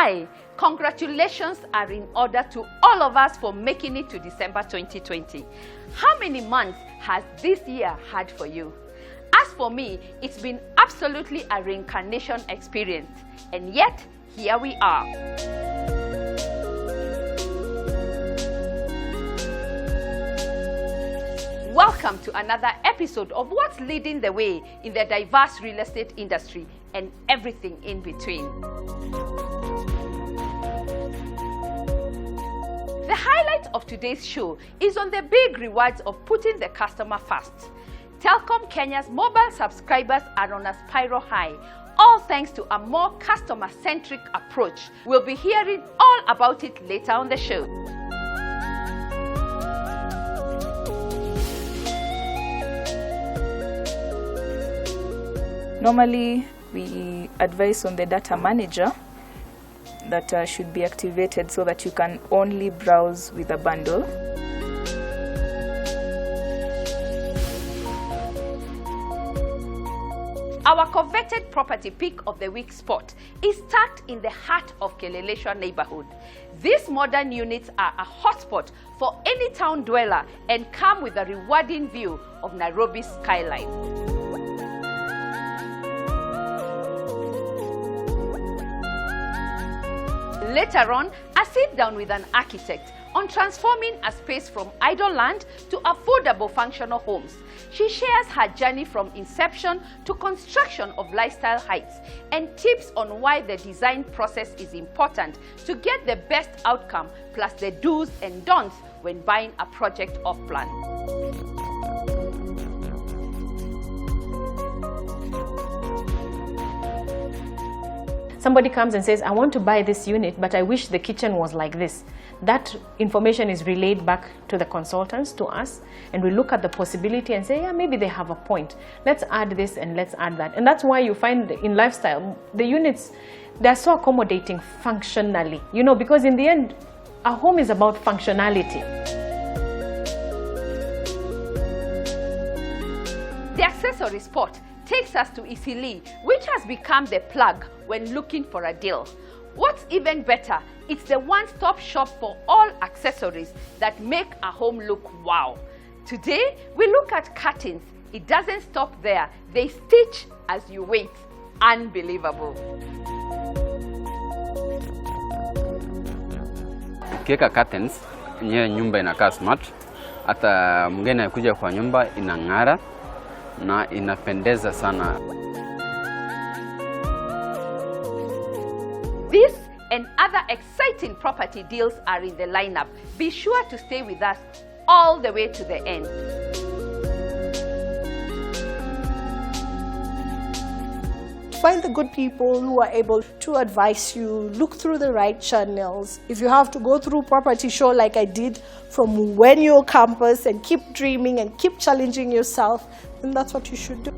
Hi, congratulations are in order to all of us for making it to December 2020. How many months has this year had for you? As for me, it's been absolutely a reincarnation experience, and yet here we are. Welcome to another episode of What's Leading the Way in the diverse real estate industry and everything in between. The highlight of today's show is on the big rewards of putting the customer first. Telkom Kenya's mobile subscribers are on a spiral high, all thanks to a more customer-centric approach. We'll be hearing all about it later on the show. Normally, we advise on the data manager that should be activated so that you can only browse with a bundle. Our coveted property pick of the week spot is tucked in the heart of Keleleshwa neighborhood. These modern units are a hotspot for any town dweller and come with a rewarding view of Nairobi's skyline. Later on, a sit down with an architect on transforming a space from idle land to affordable functional homes. She shares her journey from inception to construction of lifestyle heights and tips on why the design process is important to get the best outcome, plus the do's and don'ts when buying a project off plan. Somebody comes and says, I want to buy this unit, but I wish the kitchen was like this. That information is relayed back to the consultants, to us, and we look at the possibility and say, yeah, maybe they have a point. Let's add this and let's add that. And that's why you find in lifestyle, the units, they're so accommodating functionally, because in the end, a home is about functionality. The accessory spot takes us to Isili, which has become the plug when looking for a deal. What's even better, it's the one-stop shop for all accessories that make a home look wow. Today, we look at curtains. It doesn't stop there. They stitch as you wait. Unbelievable. Ukiweka curtains, nyumba inakaa smart. Hata mgeni akija kwa nyumba inang'ara na inapendeza sana. This and other exciting property deals are in the lineup. Be sure to stay with us all the way to the end. Find the good people who are able to advise you, look through the right channels. If you have to go through property show like I did from when you're campus and keep dreaming and keep challenging yourself, then that's what you should do.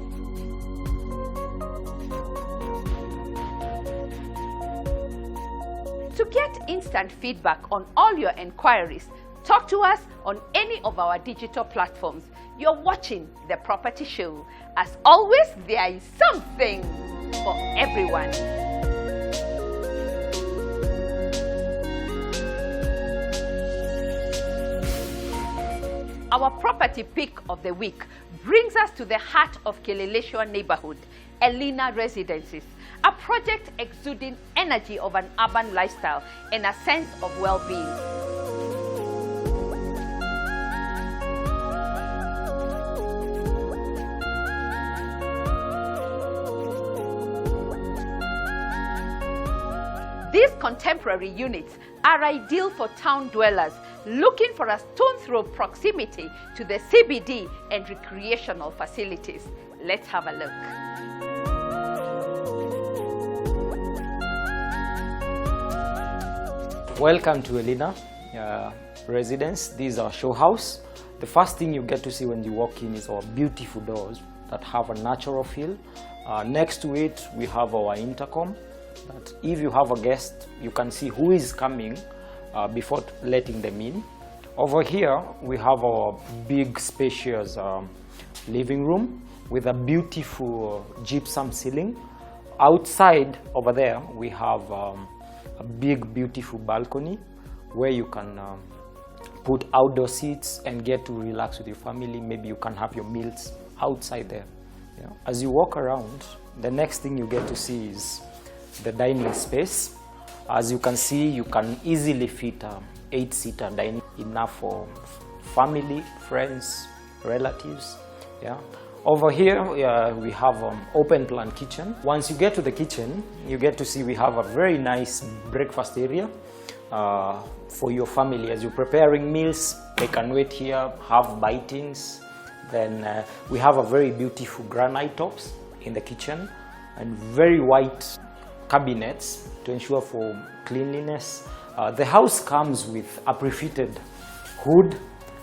To get instant feedback on all your enquiries, talk to us on any of our digital platforms. You're watching The Property Show. As always, there is something for everyone. Our property pick of the week brings us to the heart of Keleleshwa neighborhood, Elina Residences, a project exuding energy of an urban lifestyle and a sense of well-being. These contemporary units are ideal for town dwellers looking for a stone's throw proximity to the CBD and recreational facilities. Let's have a look. Welcome to Elina residence. This is our show house. The first thing you get to see when you walk in is our beautiful doors that have a natural feel. Next to it, we have our intercom. That if you have a guest, you can see who is coming before letting them in. Over here, we have our big, spacious living room with a beautiful gypsum ceiling. Outside over there, we have a big, beautiful balcony where you can put outdoor seats and get to relax with your family. Maybe you can have your meals outside there. Yeah. As you walk around, the next thing you get to see is the dining space. As you can see, you can easily fit a 8-seater dining, enough for family, friends, relatives. Yeah. Over here, we have open plan kitchen. Once you get to the kitchen, you get to see we have a very nice breakfast area for your family. As you're preparing meals, they can wait here, have bitings. Then we have a very beautiful granite tops in the kitchen and very white cabinets to ensure for cleanliness. The house comes with a prefitted hood,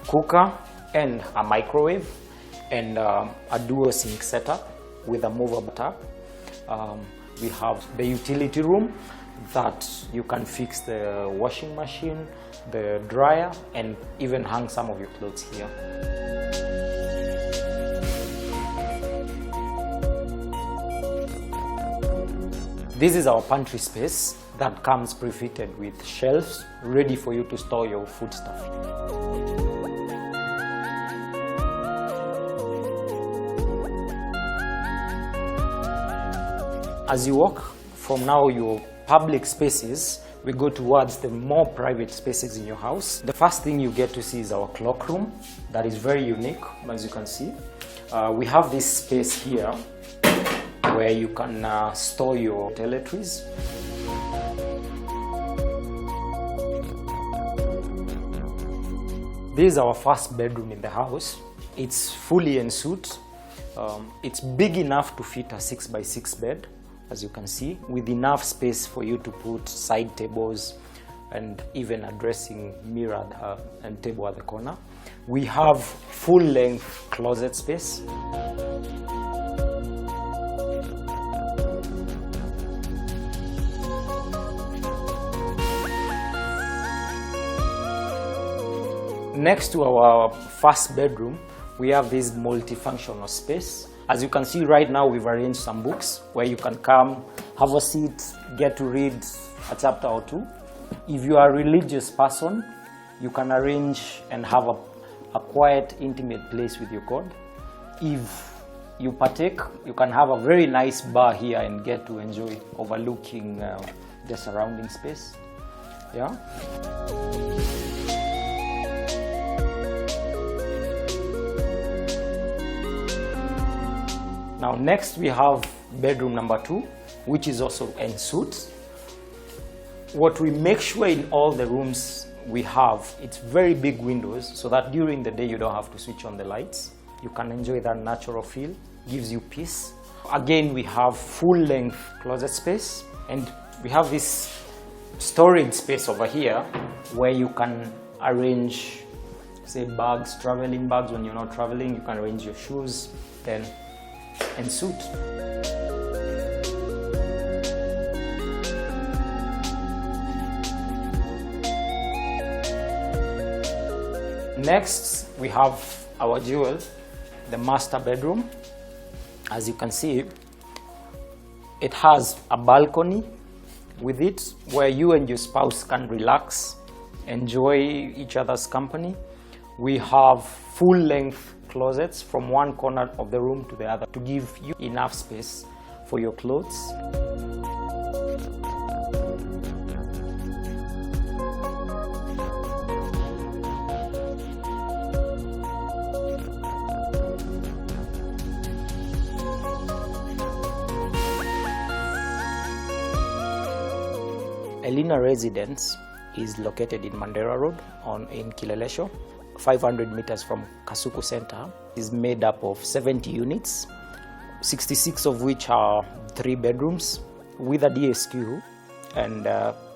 cooker, and a microwave, and a dual sink setup with a movable tap. We have the utility room that you can fix the washing machine, the dryer, and even hang some of your clothes here. This is our pantry space that comes prefitted with shelves ready for you to store your foodstuff. As you walk from now your public spaces, we go towards the more private spaces in your house. The first thing you get to see is our clock room that is very unique, as you can see. We have this space here where you can store your toiletries. This is our first bedroom in the house. It's fully en suite. It's big enough to fit a 6x6 bed, as you can see, with enough space for you to put side tables and even a dressing mirror and table at the corner. We have full-length closet space. Next to our first bedroom, we have this multifunctional space. As you can see right now, we've arranged some books where you can come, have a seat, get to read a chapter or two. If you are a religious person, you can arrange and have a quiet, intimate place with your God. If you partake, you can have a very nice bar here and get to enjoy overlooking the surrounding space. Yeah. Now next we have bedroom number 2, which is also en suite. What we make sure in all the rooms we have, it's very big windows so that during the day you don't have to switch on the lights. You can enjoy that natural feel, gives you peace. Again, we have full-length closet space, and we have this storage space over here where you can arrange, say, bags, traveling bags. When you're not traveling, you can arrange your shoes, then en suite. Next, we have our jewel, the master bedroom. As you can see, it has a balcony with it where you and your spouse can relax, enjoy each other's company. We have full-length closets from one corner of the room to the other to give you enough space for your clothes. Elina residence is located in Mandera Road in Kilelesho, 500 meters from Kasuku Center. Is made up of 70 units, 66 of which are 3 bedrooms with a DSQ and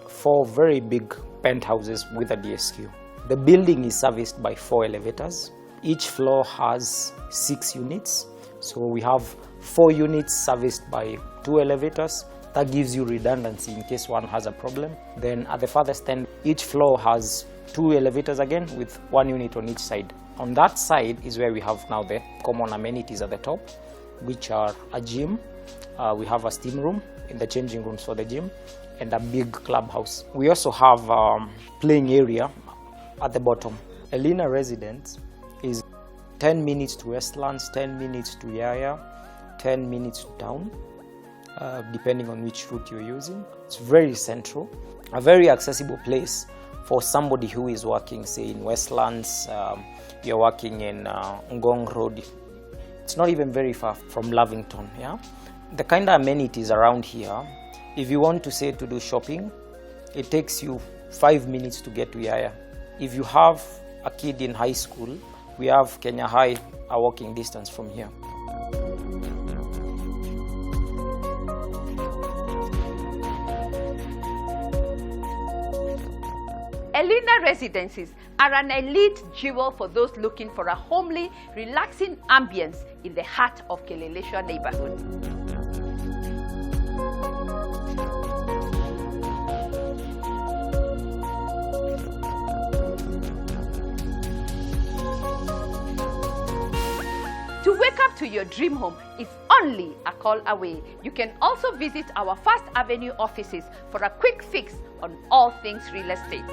4 very big penthouses with a DSQ. The building is serviced by 4 elevators. Each floor has 6 units, so we have 4 units serviced by 2 elevators. That gives you redundancy in case one has a problem. Then at the farthest end, each floor has 2 elevators again with 1 unit on each side. On that side is where we have now the common amenities at the top. which are a gym. We have a steam room in the changing rooms for the gym, and a big clubhouse. We also have playing area at the bottom. Elina residence is 10 minutes to Westlands, 10 minutes to Yaya, 10 minutes to town, depending on which route you're using. It's very central, a very accessible place for somebody who is working, say, in Westlands, you're working in Ngong Road. It's not even very far from Lavington, yeah? The kind of amenities around here, if you want to, say, to do shopping, it takes you 5 minutes to get to Yaya. If you have a kid in high school, we have Kenya High, a walking distance from here. Elina residences are an elite jewel for those looking for a homely, relaxing ambience in the heart of Kileleshwa neighborhood. To wake up to your dream home is only a call away. You can also visit our First Avenue offices for a quick fix on all things real estate.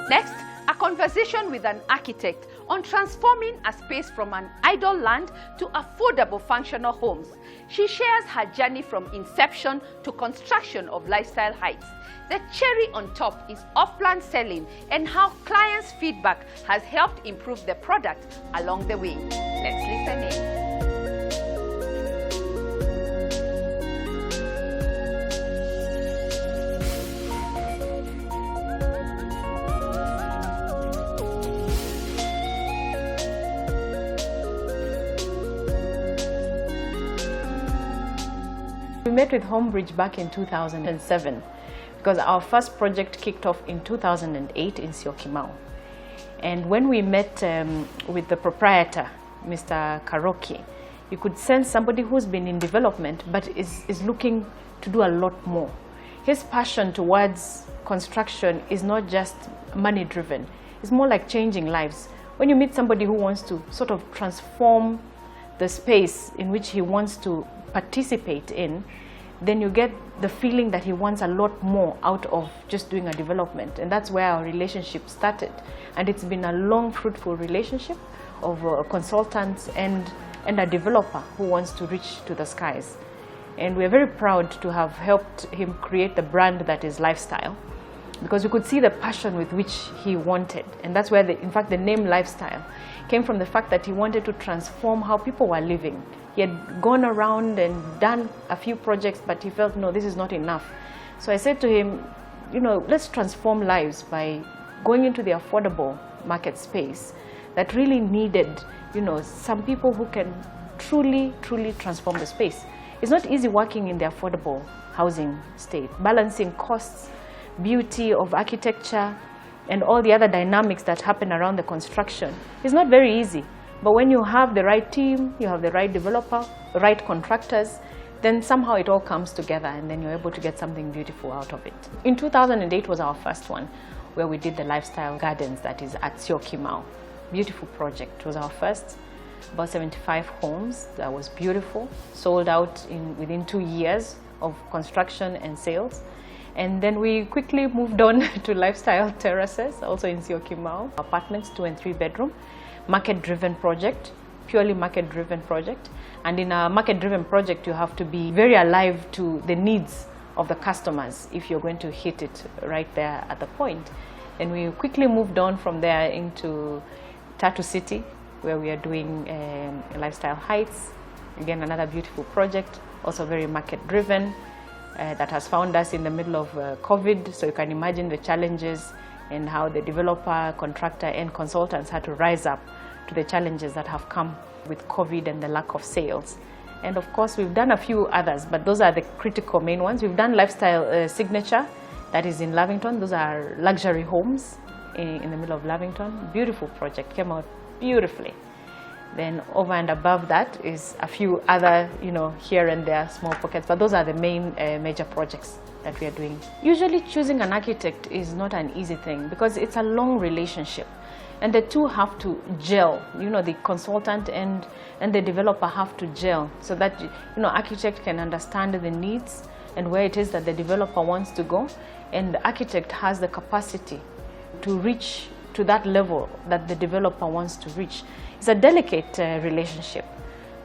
Next, a conversation with an architect on transforming a space from an idle land to affordable functional homes. She shares her journey from inception to construction of Lifestyle Heights. The cherry on top is off-plan selling and how clients' feedback has helped improve the product along the way. Let's listen in. We met with Homebridge back in 2007 because our first project kicked off in 2008 in Syokimau. And when we met with the proprietor, Mr. Karoki, you could sense somebody who's been in development but is looking to do a lot more. His passion towards construction is not just money driven, it's more like changing lives. When you meet somebody who wants to sort of transform the space in which he wants to participate in, then you get the feeling that he wants a lot more out of just doing a development. And that's where our relationship started. And it's been a long, fruitful relationship of consultants and a developer who wants to reach to the skies. And we're very proud to have helped him create the brand that is Lifestyle, because you could see the passion with which he wanted. And that's where, in fact, the name Lifestyle came from the fact that he wanted to transform how people were living. He had gone around and done a few projects, but he felt, no, this is not enough. So I said to him, you know, let's transform lives by going into the affordable market space that really needed, you know, some people who can truly, truly transform the space. It's not easy working in the affordable housing state, balancing costs, beauty of architecture, and all the other dynamics that happen around the construction. It's not very easy. But when you have the right team, you have the right developer, the right contractors, then somehow it all comes together and then you're able to get something beautiful out of it. In 2008 was our first one, where we did the Lifestyle Gardens that is at Syokimau. Beautiful project. It was our first, about 75 homes. That was beautiful, sold out within 2 years of construction and sales. And then we quickly moved on to Lifestyle Terraces, also in Syokimau. Apartments, 2 and 3 bedroom. Market-driven project, purely market-driven project. And in a market-driven project, you have to be very alive to the needs of the customers if you're going to hit it right there at the point. And we quickly moved on from there into Tatu City, where we are doing Lifestyle Heights. Again, another beautiful project, also very market-driven, that has found us in the middle of COVID. So you can imagine the challenges and how the developer, contractor, and consultants had to rise up to the challenges that have come with COVID and the lack of sales. And of course, we've done a few others, but those are the critical main ones. We've done Lifestyle Signature, that is in Lavington. Those are luxury homes in the middle of Lavington. Beautiful project, came out beautifully. Then over and above that is a few other, you know, here and there, small pockets, but those are the main major projects that we are doing. Usually choosing an architect is not an easy thing because it's a long relationship and the two have to gel. The consultant and the developer have to gel so that architect can understand the needs and where it is that the developer wants to go, and the architect has the capacity to reach to that level that the developer wants to reach. It's a delicate relationship.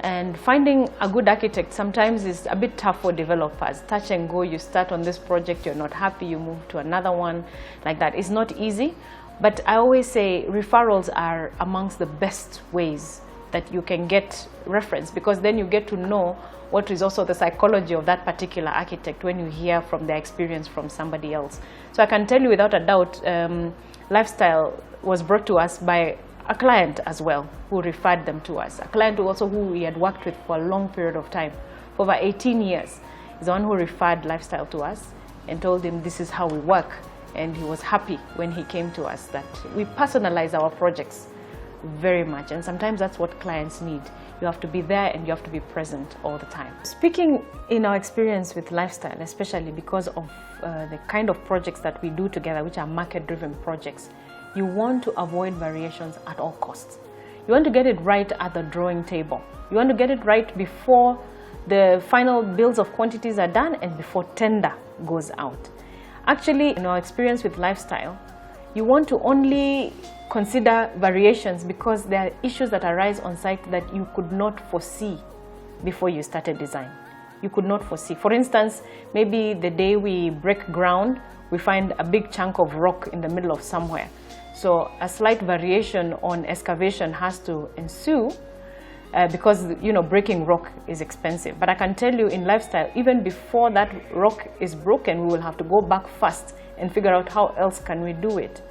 And finding a good architect sometimes is a bit tough for developers. Touch and go, you start on this project, you're not happy, you move to another one, like that. It's not easy, but I always say referrals are amongst the best ways that you can get reference, because then you get to know what is also the psychology of that particular architect when you hear from their experience from somebody else. So I can tell you without a doubt, Lifestyle was brought to us by a client as well who referred them to us. A client who we had worked with for a long period of time, for over 18 years, is the one who referred Lifestyle to us and told him this is how we work. And he was happy when he came to us that we personalize our projects very much. And sometimes that's what clients need. You have to be there and you have to be present all the time. Speaking in our experience with Lifestyle, especially because of the kind of projects that we do together, which are market-driven projects, you want to avoid variations at all costs. You want to get it right at the drawing table. You want to get it right before the final bills of quantities are done and before tender goes out. Actually, in our experience with Lifestyle, you want to only consider variations because there are issues that arise on site that you could not foresee before you started design. You could not foresee. For instance, maybe the day we break ground, we find a big chunk of rock in the middle of somewhere. So a slight variation on excavation has to ensue because breaking rock is expensive. But I can tell you in Lifestyle, even before that rock is broken, we will have to go back first and figure out how else can we do it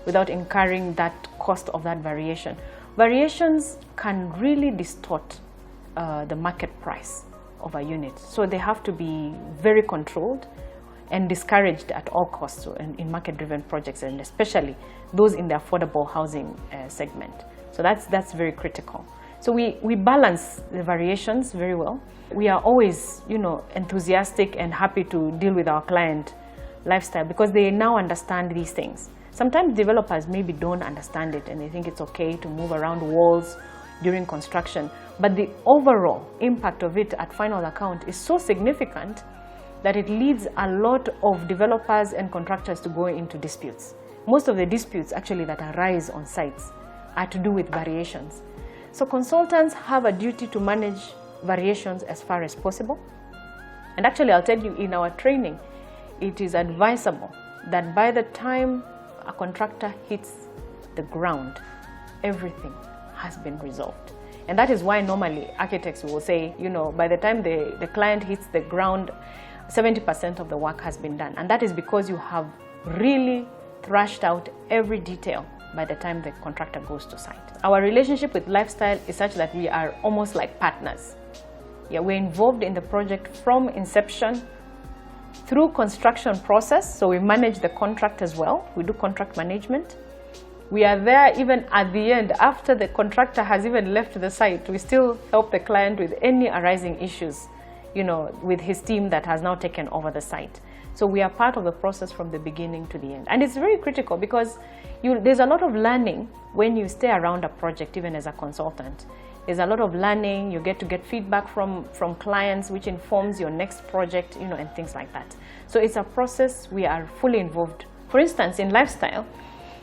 without incurring that cost of that variation. Variations can really distort the market price of a unit. So they have to be very controlled and discouraged at all costs in market-driven projects, and especially those in the affordable housing segment. So that's very critical. So we balance the variations very well. We are always, enthusiastic and happy to deal with our client Lifestyle because they now understand these things. Sometimes developers maybe don't understand it and they think it's okay to move around walls during construction, but the overall impact of it at final account is so significant that it leads a lot of developers and contractors to go into disputes. Most of the disputes actually that arise on sites are to do with variations. So consultants have a duty to manage variations as far as possible. And actually, I'll tell you, in our training, it is advisable that by the time a contractor hits the ground, everything has been resolved. And that is why normally architects will say, by the time the client hits the ground, 70% of the work has been done. And that is because you have really thrashed out every detail by the time the contractor goes to site. Our relationship with Lifestyle is such that we are almost like partners. Yeah, we're involved in the project from inception through construction process. So we manage the contract as well. We do contract management. We are there even at the end, after the contractor has even left the site. We still help the client with any arising issues, with his team that has now taken over the site. So we are part of the process from the beginning to the end. And it's very critical because there's a lot of learning when you stay around a project, even as a consultant. There's a lot of learning. You get to get feedback from clients, which informs your next project, and things like that. So it's a process we are fully involved. For instance, in Lifestyle,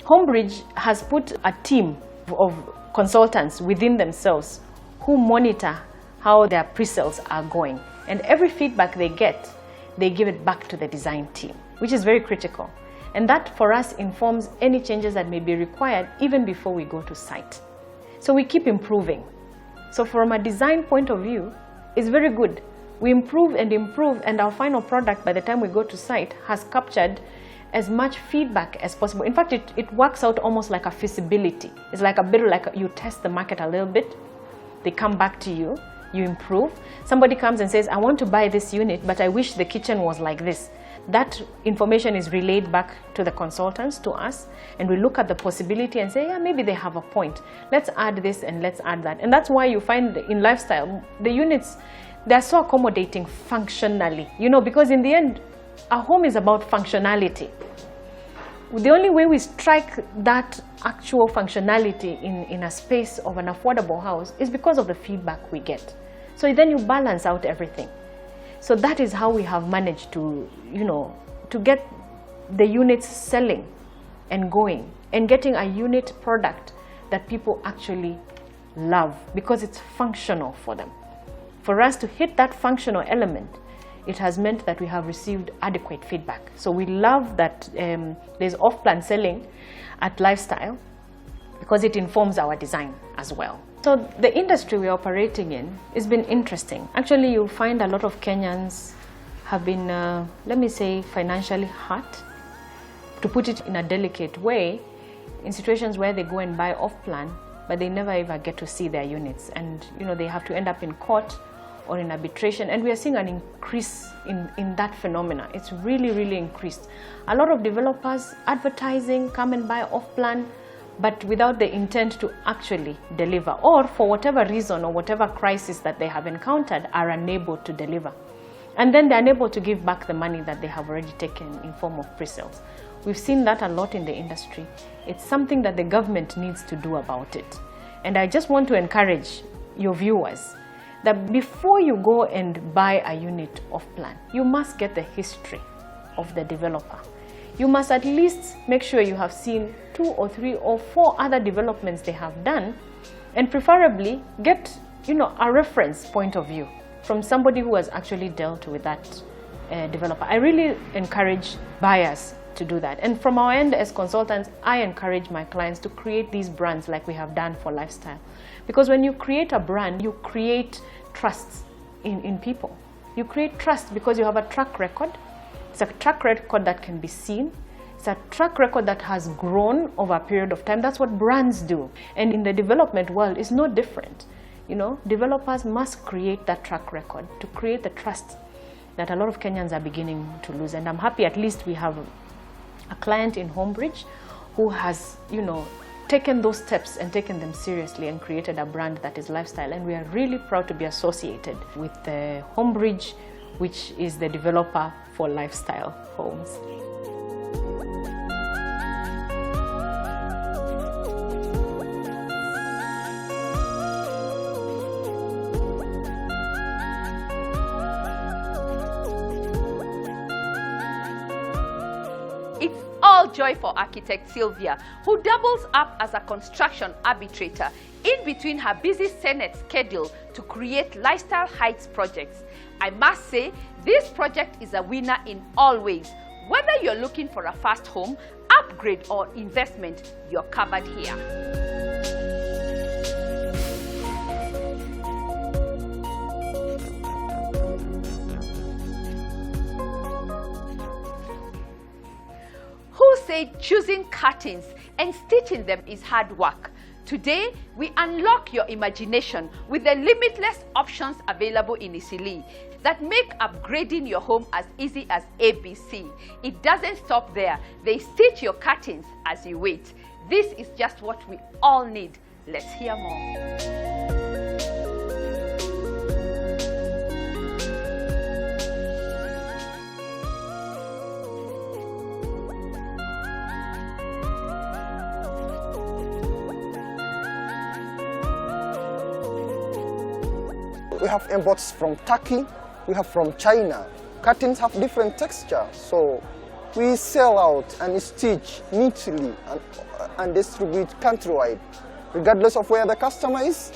Homebridge has put a team of consultants within themselves who monitor how their pre-sales are going. And every feedback they get, they give it back to the design team, which is very critical. And that for us informs any changes that may be required even before we go to site. So we keep improving. So from a design point of view, it's very good. We improve, and our final product by the time we go to site has captured as much feedback as possible. In fact, it works out almost like a feasibility. It's like a bit like you test the market a little bit. They come back to you, you improve. Somebody comes and says, I want to buy this unit, but I wish the kitchen was like this. That information is relayed back to the consultants, to us, and we look at the possibility and say, yeah, maybe they have a point. Let's add this and let's add that. And that's why you find in Lifestyle, the units, they're so accommodating functionally, because in the end, a home is about functionality. The only way we strike that actual functionality in a space of an affordable house is because of the feedback we get. So then you balance out everything. So that is how we have managed to, to get the units selling and going and getting a unit product that people actually love because it's functional for them. For us to hit that functional element, it has meant that we have received adequate feedback. So we love that there's off-plan selling at Lifestyle because it informs our design as well. So the industry we're operating in has been interesting. Actually, you'll find a lot of Kenyans have been, let me say, financially hurt, to put it in a delicate way, in situations where they go and buy off-plan, but they never ever get to see their units. And they have to end up in court or in arbitration. And we are seeing an increase in that phenomena. It's really, really increased. A lot of developers advertising, come and buy off-plan, but without the intent to actually deliver, or for whatever reason or whatever crisis that they have encountered are unable to deliver. And then they're unable to give back the money that they have already taken in form of pre-sales. We've seen that a lot in the industry. It's something that the government needs to do about it. And I just want to encourage your viewers that before you go and buy a unit off-plan, you must get the history of the developer. You must at least make sure you have seen 2 or 3 or 4 other developments they have done, and preferably get a reference point of view from somebody who has actually dealt with that developer. I really encourage buyers to do that. And from our end as consultants, I encourage my clients to create these brands like we have done for Lifestyle. Because when you create a brand, you create trust in people. You create trust because you have a track record. It's a track record that can be seen. It's a track record that has grown over a period of time. That's what brands do. And in the development world, it's no different. Developers must create that track record to create the trust that a lot of Kenyans are beginning to lose. And I'm happy at least we have a client in Homebridge who has, taken those steps and taken them seriously and created a brand that is Lifestyle. And we are really proud to be associated with the Homebridge, which is the developer for Lifestyle homes. It's all joy for architect Sylvia, who doubles up as a construction arbitrator in between her busy Senate schedule to create Lifestyle Heights projects. I must say, this project is a winner in all ways. Whether you're looking for a fast home, upgrade or investment, you're covered here. Who said choosing curtains and stitching them is hard work? Today, we unlock your imagination with the limitless options available in Isili that make upgrading your home as easy as ABC. It doesn't stop there. They stitch your curtains as you wait. This is just what we all need. Let's hear more. We have imports from Turkey, we have from China. Curtains have different textures, so we sell out and stitch neatly and distribute countrywide. Regardless of where the customer is,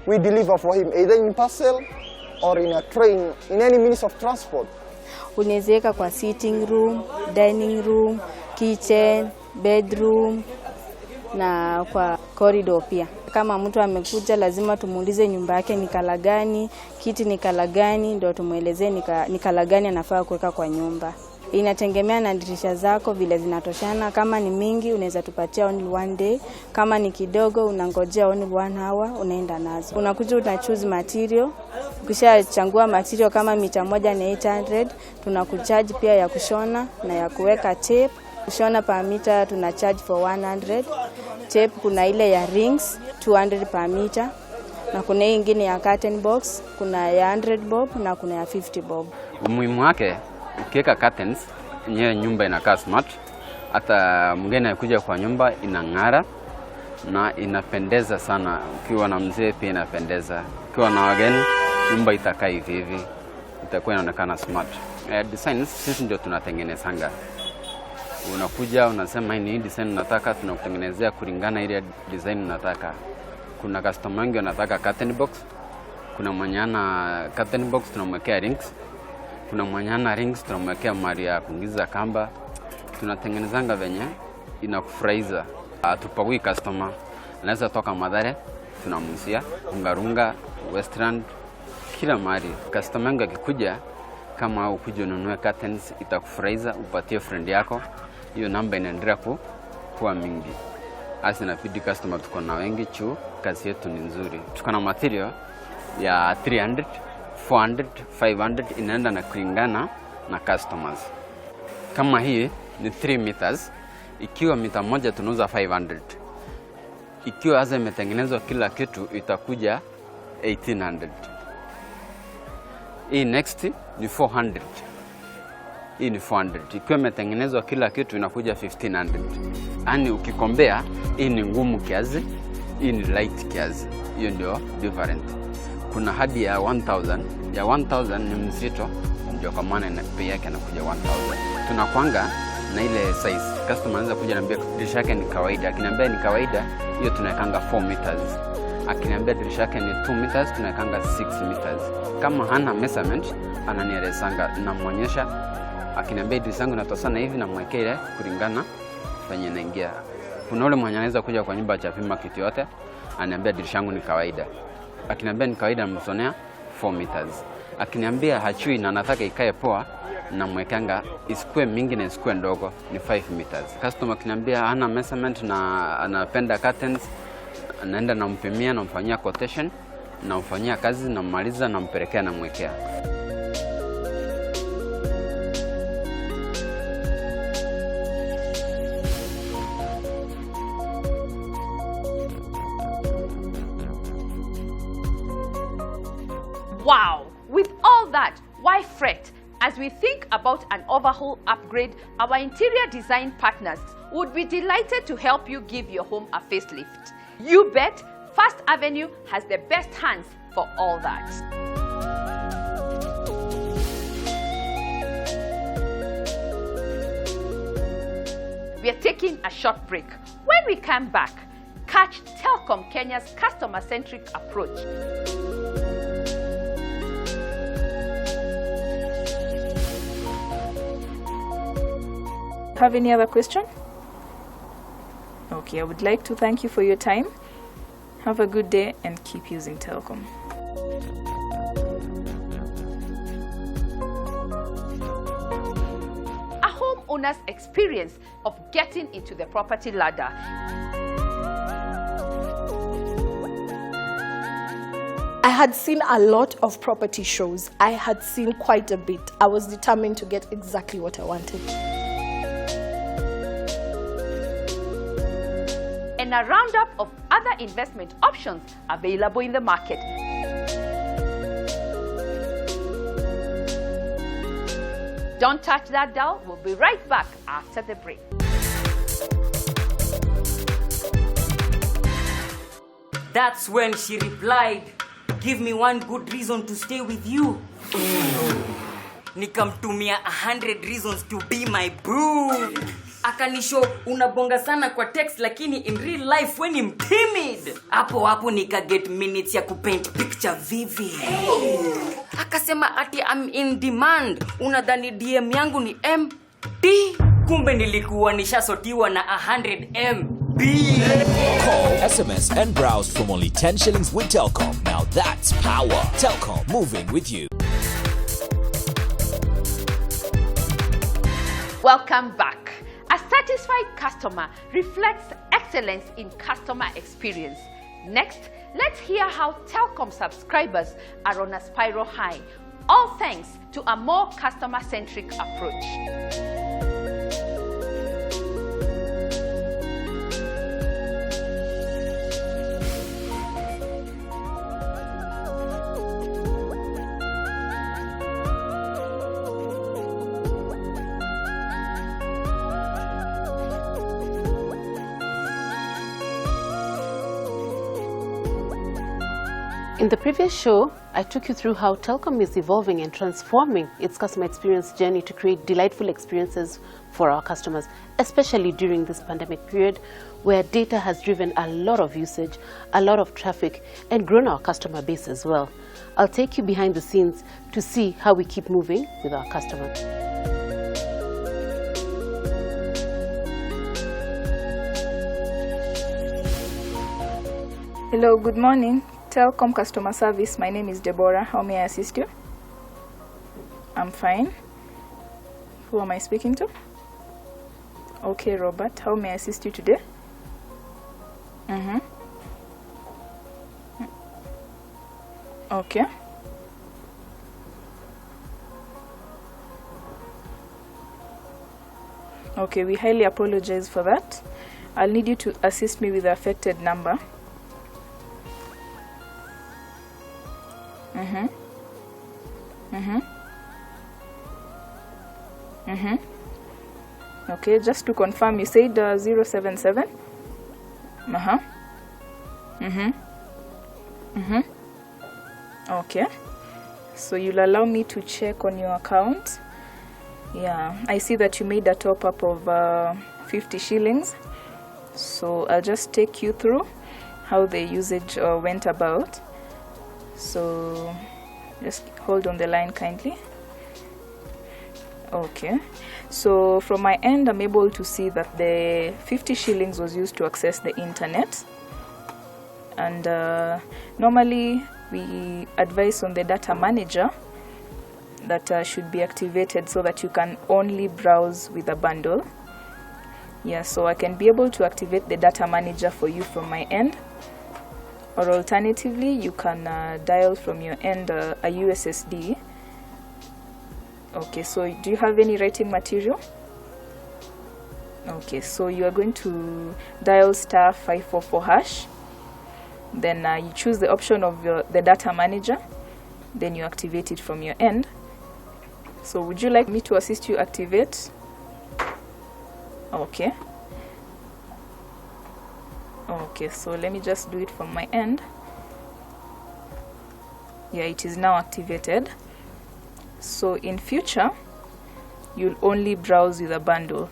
we deliver for him either in parcel or in a train, in any means of transport. Unaweza kwa sitting room, dining room, kitchen, bedroom na kwa corridor pia. Kama mtu amekuja lazima tumuulize nyumba yake ni kala gani, kiti ni kala gani, ndio tumuelezee ni kala gani anafaa kuweka kwa nyumba. Inategemea na dirisha zako vile zinatoshana. Kama ni mingi unaweza tupatia only one day, kama ni kidogo unangojea only 1 hour unaenda nazo. Unakuja una choose material. Ukishachagua material kama mita moja ni 800, tunakucharge pia ya kushona na ya kuweka tape. Kushona per meter tuna charge for 100. Tape kuna ile ya rings 200 per meter. Na kuna ingine ya curtain box, kuna ya 100 bob na kuna ya 50 bob. Umuhimu wake Ukiweka curtains, yenyewe nyumba inakaa smart. Hata mgeni akija kwa nyumba inang'ara na inapendeza sana. Ukiwa na mzee pia inapendeza. Ukiwa na wageni, nyumba itakaa hivi. Itakuwa inaonekana smart. Designs sisi ndio tunatengenezanga. Unakuja unasema hii design nataka, tunakutengenezea kulingana ile design unataka. Kuna customer wengi wanataka curtain box. Kuna mwenye ana curtain box tunamwekea rings. Kuna mwenye ana rings tunamwekea mali ya kuingiza kamba. Tunatengenezanga venye inakufurahiza. Hatupagui customer. Anaweza toka Mathare, tunamuzia Ungarunga, Westland, kila mahali. Customer wangu akikuja, kama ukuje ununue curtains, itakufurahiza, upatie friend yako. Hiyo namba inaendelea kuwa mingi. Asi inabidi customer tuko na wengi juu kazi yetu ni nzuri. Tuko na material ya 300, 400, 500 inaenda na kulingana na customers. Kama hii ni 3 meters, ikiwa mita moja tunauza 500. Ikiwa hasa imetengenezwa kila kitu itakuja 1800. Hii next ni 400. Hii ni 400. Ikiwa imetengenezwa kila kitu inakuja 1500. Yaani ukikombea, hii ni ngumu kiasi, hii ni light kiasi. Hiyo ndio different. Kuna hadi ya 1000. Ya 1000 ni mzito, ndio kwa maana bei yake inakuja 1000. Tunakwanga na ile size. Customer anaweza kuja anambia dirisha yake ni kawaida. Akiniambia ni kawaida, hiyo tunawekanga 4 meters. Akiniambia dirisha yake ni 2 meters, tunawekanga 6 meters. Kama hana measurement, ananielezanga na muonyesha. Akiniambia dirisha yangu inatosana hivi na mwekea ile kulingana penye naingia. Kuna yule mwenye anaweza kuja kwa nyumba achapima kitu yote, ananiambia dirisha yangu ni kawaida. Akiniambia ni kawaida namsonea 4 meters. Akiniambia hachui na anataka ikae poa, na mwekanga isikue mingi na isikue ndogo, ni 5 meters. Customer akiniambia hana measurement na anapenda curtains, anaenda nampimia, namfanyia quotation, namfanyia kazi, nammaliza, nampelekea, namwekea. Wow! With all that, why fret? As we think about an overhaul upgrade, our interior design partners would be delighted to help you give your home a facelift. You bet, First Avenue has the best hands for all that. We are taking a short break. When we come back, catch Telkom Kenya's customer-centric approach. Have any other question? Okay, I would like to thank you for your time. Have a good day and keep using Telkom. A homeowner's experience of getting into the property ladder. I had seen a lot of property shows. I had seen quite a bit. I was determined to get exactly what I wanted. And a roundup of other investment options available in the market. Don't touch that dial. We'll be right back after the break. That's when she replied, "Give me one good reason to stay with you." Nikamtumia 100 reasons to be my boo. Akanisho unabonga sana kwa text lakini in real life when I'm timid. Hapo nika get minutes ya kupaint picture vivid. Akasema ati I'm in demand. Unadhani DM yangu ni MD? Kumbe nilikuwa nishasotiwa na 100 MB. Call, SMS and browse from only 10 shillings with Telkom. Now that's power. Telkom, moving with you. Welcome back. A satisfied customer reflects excellence in customer experience. Next, let's hear how Telkom subscribers are on a spiral high, all thanks to a more customer-centric approach. In the previous show, I took you through how Telkom is evolving and transforming its customer experience journey to create delightful experiences for our customers, especially during this pandemic period where data has driven a lot of usage, a lot of traffic, and grown our customer base as well. I'll take you behind the scenes to see how we keep moving with our customers. Hello, good morning. Telkom customer service. My name is Deborah. How may I assist you? I'm fine. Who am I speaking to? Okay, Robert. How may I assist you today? Okay. Okay, we highly apologize for that. I'll need you to assist me with the affected number. Okay, just to confirm, you said 077. Okay, so you'll allow me to check on your account. Yeah, I see that you made a top up of 50 shillings. So I'll just take you through how the usage went about. So just hold on the line kindly. Okay, so from my end, I'm able to see that the 50 shillings was used to access the internet. And normally we advise on the data manager that should be activated so that you can only browse with a bundle. Yeah, so I can be able to activate the data manager for you from my end. Or alternatively, you can dial from your end a USSD. Okay, so do you have any writing material? Okay, so you are going to dial *544#. Then you choose the option of the data manager. Then you activate it from your end. So would you like me to assist you activate? Okay. Okay, so let me just do it from my end. Yeah, it is now activated. So in future, you'll only browse with a bundle.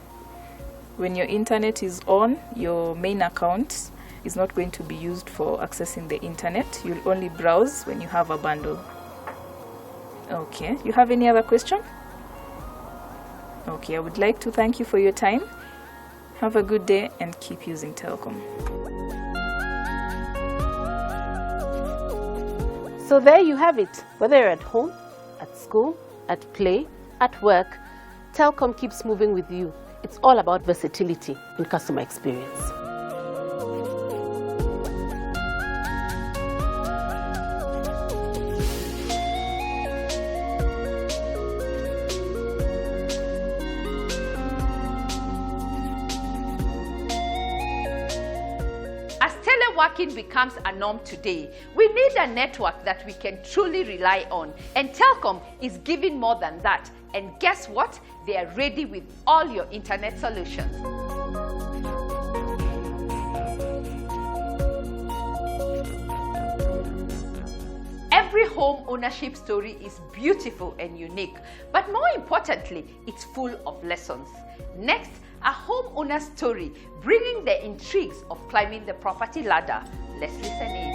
When your internet is on, your main account is not going to be used for accessing the internet. You'll only browse when you have a bundle. Okay, you have any other question? Okay, I would like to thank you for your time. Have a good day and keep using Telkom. So there you have it. Whether you're at home, at school, at play, at work, Telkom keeps moving with you. It's all about versatility in customer experience. Teleworking becomes a norm today. We need a network that we can truly rely on, and Telkom is giving more than that. And guess what? They are ready with all your internet solutions. Every home ownership story is beautiful and unique, but more importantly, it's full of lessons. Next, a homeowner's story, bringing the intrigues of climbing the property ladder. Let's listen in.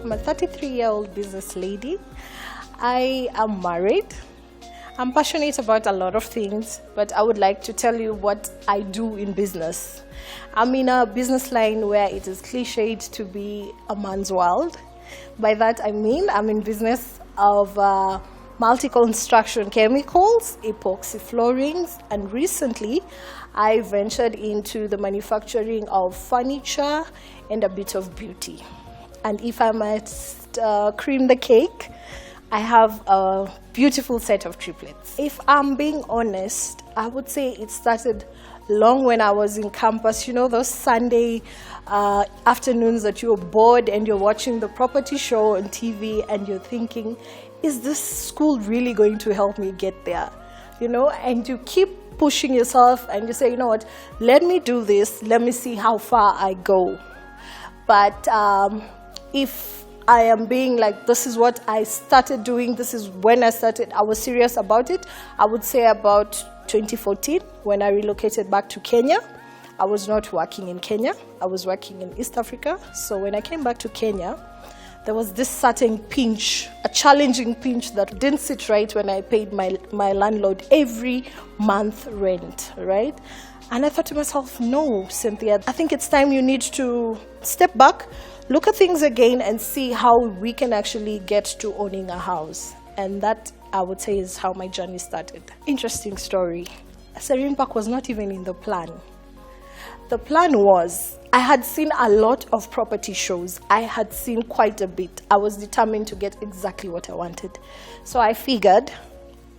I'm a 33-year-old business lady. I am married. I'm passionate about a lot of things, but I would like to tell you what I do in business. I'm in a business line where it is cliched to be a man's world. By that I mean I'm in business of multi-construction chemicals, epoxy floorings, and recently I ventured into the manufacturing of furniture and a bit of beauty. And if I must cream the cake, I have a beautiful set of triplets. If I'm being honest, I would say it started long when I was in campus. You know, those Sunday afternoons that you're bored and you're watching the property show on TV and you're thinking, is this school really going to help me get there? You know, and you keep pushing yourself and you say, you know what, let me do this, let me see how far I go. But if I am being like, this is what I started doing, this is when I started, I was serious about it, I would say about 2014 when I relocated back to Kenya. I was not working in Kenya, I was working in East Africa. So when I came back to Kenya, there was this certain pinch, a challenging pinch that didn't sit right when I paid my landlord every month rent, right? And I thought to myself, no, Cynthia, I think it's time you need to step back, look at things again and see how we can actually get to owning a house. And that, I would say, is how my journey started. Interesting story. Serene Park was not even in the plan. The plan was, I had seen a lot of property shows. I had seen quite a bit. I was determined to get exactly what I wanted. So I figured,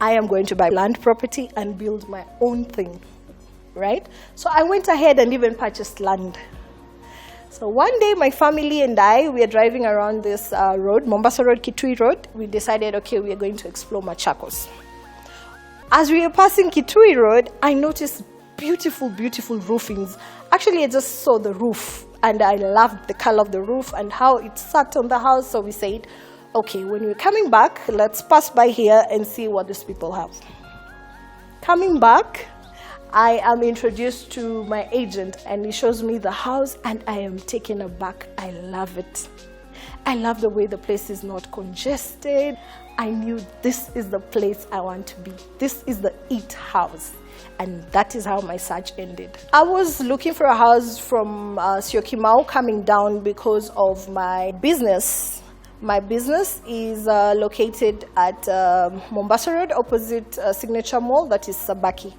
I am going to buy land property and build my own thing, right? So I went ahead and even purchased land. So one day, my family and I, we are driving around this road, Mombasa Road, Kitui Road. We decided, okay, we are going to explore Machakos. As we were passing Kitui Road, I noticed beautiful, beautiful roofings. Actually, I just saw the roof and I loved the color of the roof and how it sat on the house. So we said, okay, when we're coming back, let's pass by here and see what these people have. Coming back, I am introduced to my agent and he shows me the house and I am taken aback. I love it. I love the way the place is not congested. I knew this is the place I want to be. This is the it house. And that is how my search ended. I was looking for a house from Syokimau coming down because of my business. My business is located at Mombasa Road, opposite Signature Mall, that is Sabaki.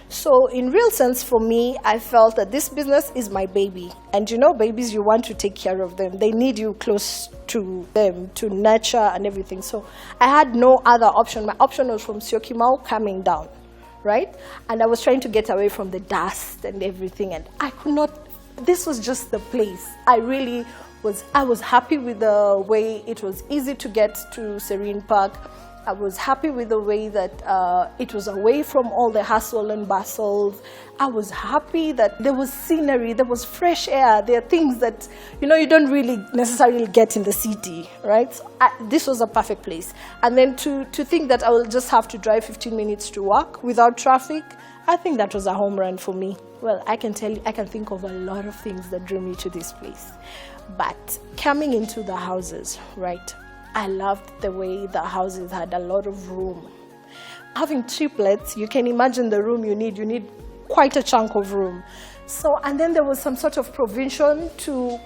So in real sense for me, I felt that this business is my baby. And you know, babies, you want to take care of them. They need you close to them to nurture and everything. So I had no other option. My option was from Syokimau coming down, right? And I was trying to get away from the dust and everything. And I could not, this was just the place. I was happy with the way it was easy to get to Serene Park. I was happy with the way that it was away from all the hustle and bustle. I was happy that there was scenery, there was fresh air. There are things that, you know, you don't really necessarily get in the city, right? So this was a perfect place. And then to think that I will just have to drive 15 minutes to work without traffic, I think that was a home run for me. Well, I can tell you, I can think of a lot of things that drew me to this place. But coming into the houses, right? I loved the way the houses had a lot of room. Having triplets, you can imagine the room you need. You need quite a chunk of room. So, and then there was some sort of provision to,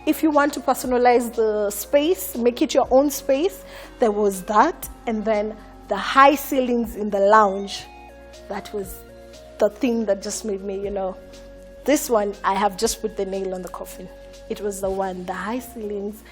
if you want to personalize the space, make it your own space, there was that. And then the high ceilings in the lounge, that was the thing that just made me, you know, this one, I have just put the nail on the coffin. It was the one, the high ceilings,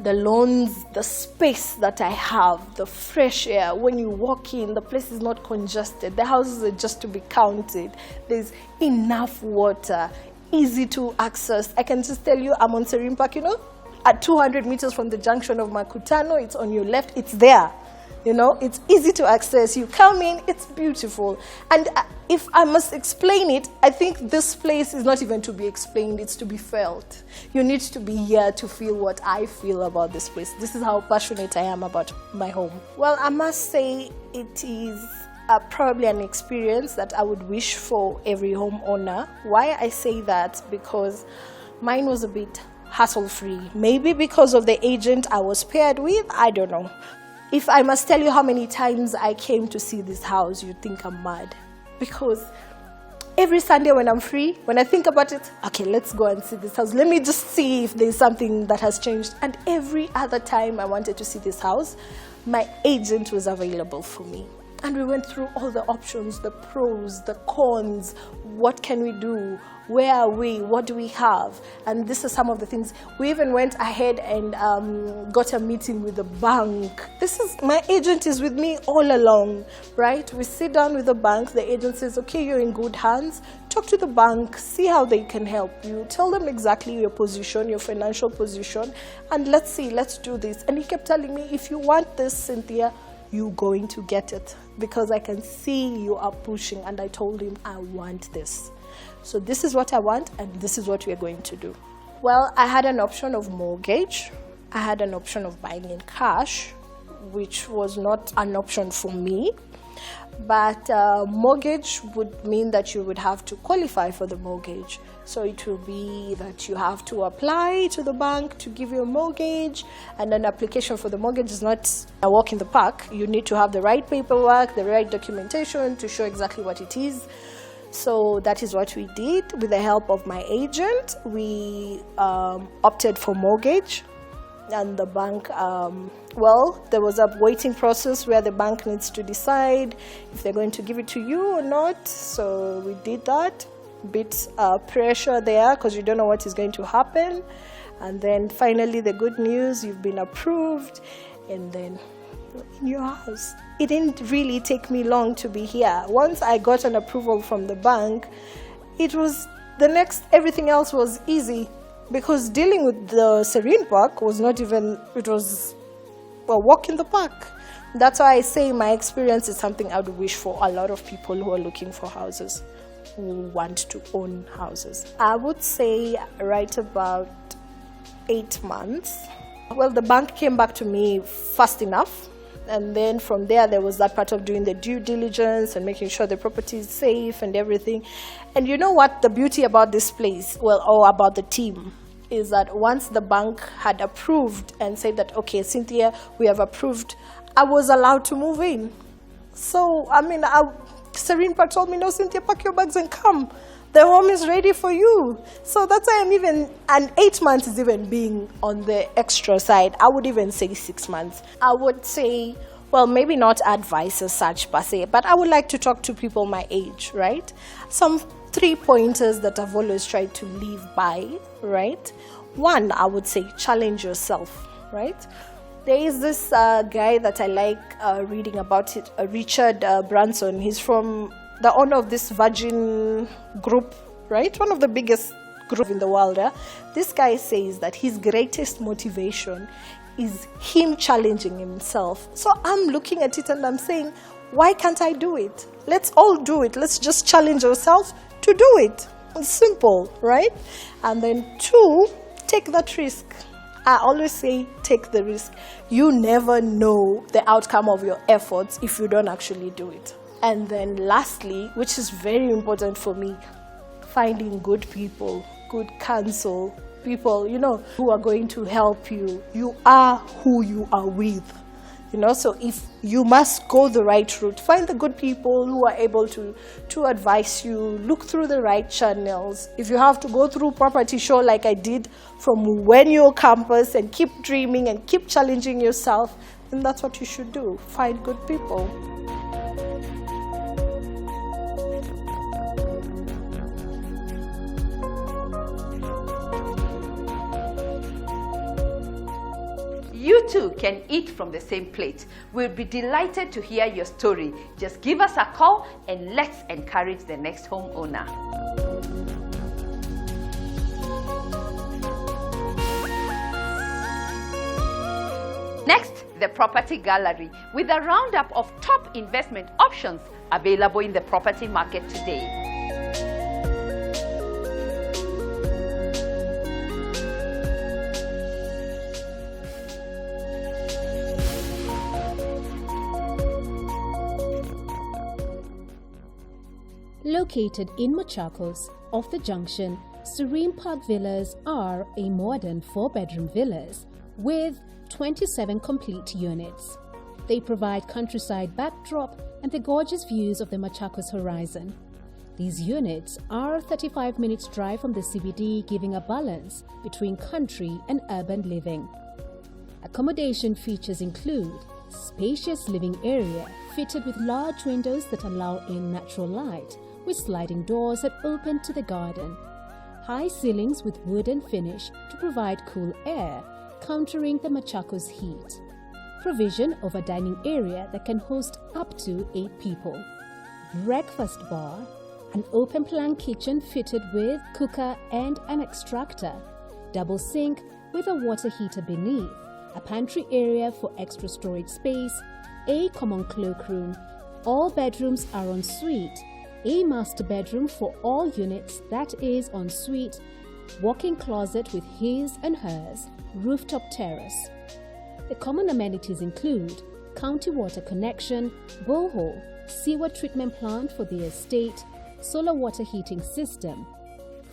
the lawns, the space that I have, the fresh air. When you walk in, the place is not congested. The houses are just to be counted. There's enough water, easy to access. I can just tell you, I'm on Serene Park, you know, at 200 meters from the junction of Makutano. It's on your left, it's there. You know, it's easy to access. You come in, it's beautiful. And if I must explain it, I think this place is not even to be explained, it's to be felt. You need to be here to feel what I feel about this place. This is how passionate I am about my home. Well, I must say it is probably an experience that I would wish for every homeowner. Why I say that? Because mine was a bit hassle-free. Maybe because of the agent I was paired with, I don't know. If I must tell you how many times I came to see this house, you'd think I'm mad. Because every Sunday when I'm free, when I think about it, okay, let's go and see this house. Let me just see if there's something that has changed. And every other time I wanted to see this house, my agent was available for me. And we went through all the options, the pros, the cons, what can we do, where are we, what do we have? And this is some of the things. We even went ahead and got a meeting with the bank. My agent is with me all along, right? We sit down with the bank, the agent says, okay, you're in good hands. Talk to the bank, see how they can help you. Tell them exactly your position, your financial position, and let's do this. And he kept telling me, if you want this, Cynthia, you're going to get it, because I can see you are pushing. And I told him, I want this. So this is what I want, and this is what we are going to do. Well, I had an option of mortgage. I had an option of buying in cash, which was not an option for me. But mortgage would mean that you would have to qualify for the mortgage. So it will be that you have to apply to the bank to give you a mortgage, and an application for the mortgage is not a walk in the park. You need to have the right paperwork, the right documentation to show exactly what it is. So that is what we did. With the help of my agent, we opted for mortgage. And the bank, there was a waiting process where the bank needs to decide if they're going to give it to you or not. So we did that. Bit pressure there because you don't know what is going to happen. And then finally the good news, you've been approved, and then in your house. It didn't really take me long to be here. Once I got an approval from the bank, everything else was easy. Because dealing with the Serene Park was not even, it was a walk in the park. That's why I say my experience is something I would wish for a lot of people who are looking for houses, who want to own houses. I would say right about 8 months. Well, the bank came back to me fast enough. And then from there was that part of doing the due diligence and making sure the property is safe and everything. And you know what the beauty about this place, or about the team, is that once the bank had approved and said that, okay, Cynthia, we have approved, I was allowed to move in. So, Serene Park told me, no, Cynthia, pack your bags and come. The home is ready for you. So that's why and 8 months is even being on the extra side. I would even say 6 months. I would say, well, maybe not advice as such per se, but I would like to talk to people my age, right? Some 3 pointers that I've always tried to live by, right? One, I would say challenge yourself, right? There is this guy that I like reading about it, Richard Branson. He's from the owner of this Virgin group, right? One of the biggest groups in the world. Yeah? This guy says that his greatest motivation is him challenging himself. So I'm looking at it and I'm saying, why can't I do it? Let's all do it. Let's just challenge ourselves to do it. It's simple, right? And then 2, take that risk. I always say, take the risk. You never know the outcome of your efforts if you don't actually do it. And then lastly, which is very important for me, finding good people, good counsel, people, who are going to help you. You are who you are with. So if you must go the right route, find the good people who are able to advise you, look through the right channels. If you have to go through property show like I did from when you're campus and keep dreaming and keep challenging yourself, then that's what you should do. Find good people. You too can eat from the same plate. We'll be delighted to hear your story. Just give us a call and let's encourage the next homeowner. Next, the Property Gallery with a roundup of top investment options available in the property market today. Located in Machakos, off the junction, Serene Park Villas are a modern 4-bedroom villas with 27 complete units. They provide countryside backdrop and the gorgeous views of the Machakos horizon. These units are 35 minutes drive from the CBD, giving a balance between country and urban living. Accommodation features include Spacious living area fitted with large windows that allow in natural light, with sliding doors that open to the garden. High ceilings with wooden finish to provide cool air, countering the Machakos heat. Provision of a dining area that can host up to 8 people. Breakfast bar, an open-plan kitchen fitted with cooker and an extractor. Double sink with a water heater beneath. A pantry area for extra storage space. A common cloakroom. All bedrooms are en suite. A master bedroom for all units, that is en suite. Walk-in closet with his and hers. Rooftop terrace. The common amenities include county water connection, borehole, sewer treatment plant for the estate, solar water heating system,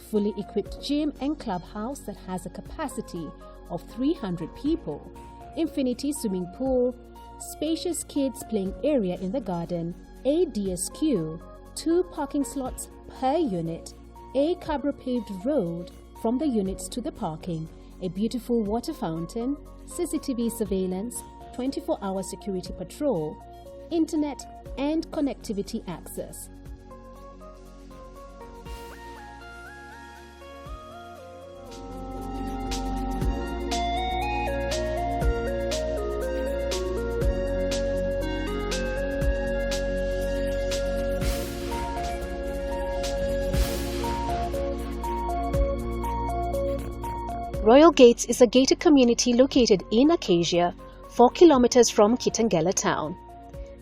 fully equipped gym and clubhouse that has a capacity of 300 people, infinity swimming pool, spacious kids playing area in the garden, a DSQ, 2 parking slots per unit, a cabro paved road from the units to the parking, a beautiful water fountain, CCTV surveillance, 24-hour security patrol, internet and connectivity access. Royal Gates is a gated community located in Acacia, 4 kilometers from Kitengela town.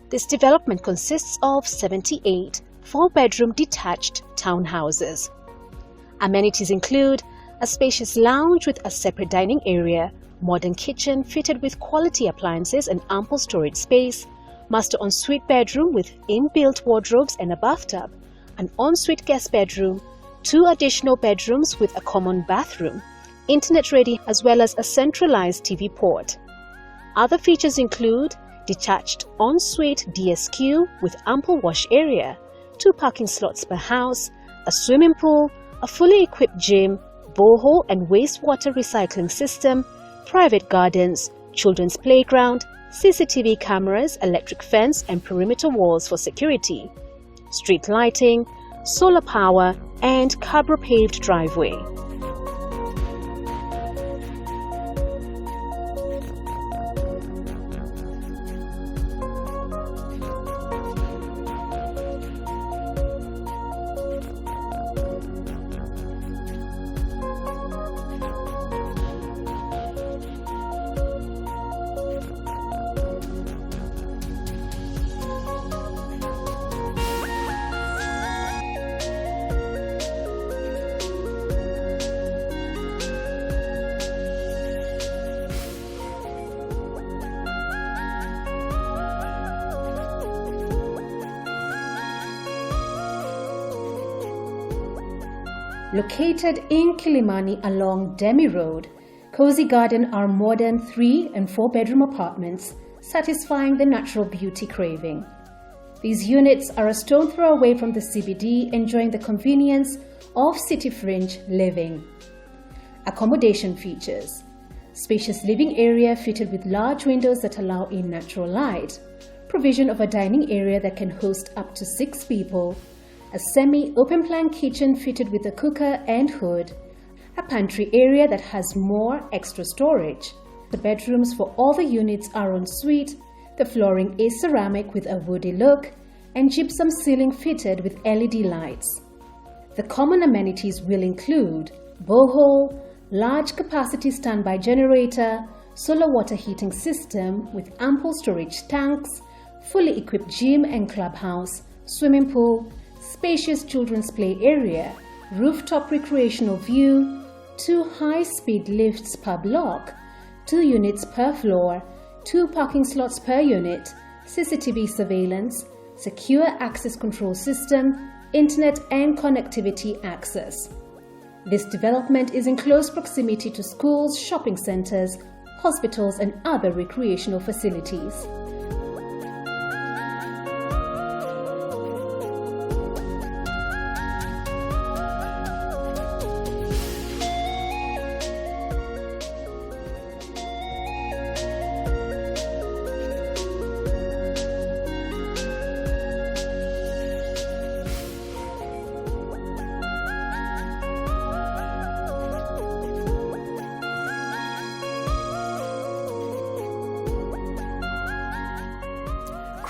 This development consists of 78 4-bedroom detached townhouses. Amenities include a spacious lounge with a separate dining area, modern kitchen fitted with quality appliances and ample storage space, master ensuite bedroom with inbuilt wardrobes and a bathtub, an ensuite guest bedroom, 2 additional bedrooms with a common bathroom, internet ready as well as a centralized TV port. Other features include detached ensuite DSQ with ample wash area, 2 parking slots per house, a swimming pool, a fully equipped gym, borehole and wastewater recycling system, private gardens, children's playground, CCTV cameras, electric fence and perimeter walls for security, street lighting, solar power and cabro paved driveway. Located in Kilimani along Demi Road, Cozy Garden are modern 3- and 4-bedroom apartments satisfying the natural beauty craving. These units are a stone throw away from the CBD, enjoying the convenience of city fringe living. Accommodation features: spacious living area fitted with large windows that allow in natural light, provision of a dining area that can host up to 6 people, a semi-open plan kitchen fitted with a cooker and hood, a pantry area that has more extra storage. The bedrooms for all the units are en suite, the flooring is ceramic with a woody look, and gypsum ceiling fitted with LED lights. The common amenities will include borehole, large capacity standby generator, solar water heating system with ample storage tanks, fully equipped gym and clubhouse, swimming pool, spacious children's play area, rooftop recreational view, 2 high-speed lifts per block, 2 units per floor, 2 parking slots per unit, CCTV surveillance, secure access control system, internet and connectivity access. This development is in close proximity to schools, shopping centers, hospitals and other recreational facilities.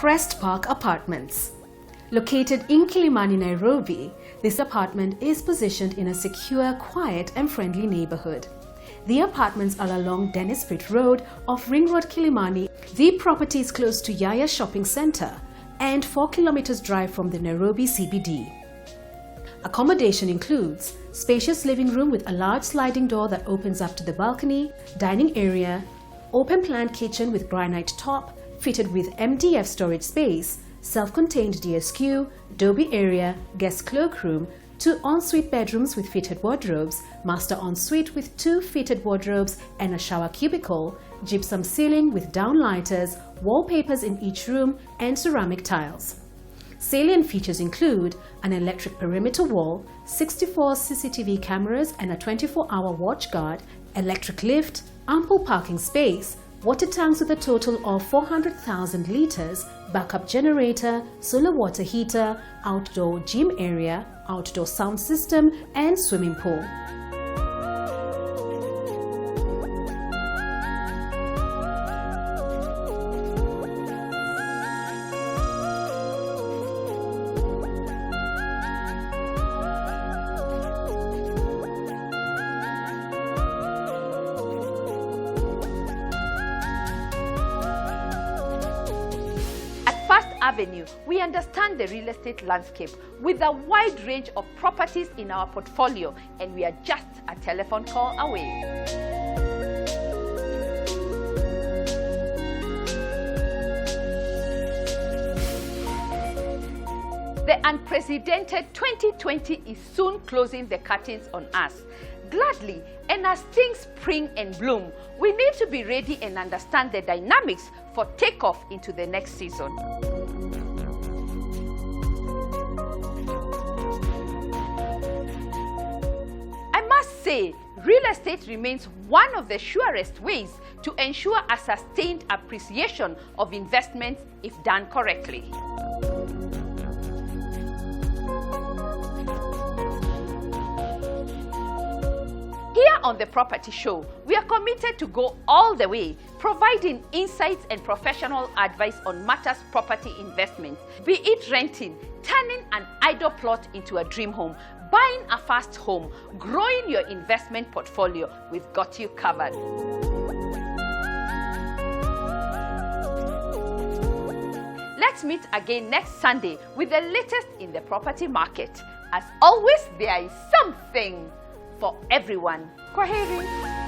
Crest Park Apartments. Located in Kilimani, Nairobi, this apartment is positioned in a secure, quiet and friendly neighborhood. The apartments are along Dennis Pitt Road off Ring Road, Kilimani. The property is close to Yaya Shopping Center and 4 kilometers drive from the Nairobi CBD. Accommodation includes spacious living room with a large sliding door that opens up to the balcony, dining area, open-plan kitchen with granite top, fitted with MDF storage space, self-contained DSQ, Dobby area, guest cloakroom, 2 ensuite bedrooms with fitted wardrobes, master ensuite with 2 fitted wardrobes and a shower cubicle, gypsum ceiling with downlighters, wallpapers in each room and ceramic tiles. Salient features include an electric perimeter wall, 64 CCTV cameras and a 24-hour watch guard, electric lift, ample parking space, water tanks with a total of 400,000 liters, backup generator, solar water heater, outdoor gym area, outdoor sound system, and swimming pool. Avenue, we understand the real estate landscape with a wide range of properties in our portfolio, and we are just a telephone call away. The unprecedented 2020 is soon closing the curtains on us. Gladly, and as things spring and bloom, we need to be ready and understand the dynamics for takeoff into the next season. I must say, real estate remains one of the surest ways to ensure a sustained appreciation of investments if done correctly. Here on The Property Show, we are committed to go all the way, providing insights and professional advice on matters property investment, be it renting, turning an idle plot into a dream home, buying a fast home, growing your investment portfolio. We've got you covered. Let's meet again next Sunday with the latest in the property market. As always, there is something for everyone. Kwaheri.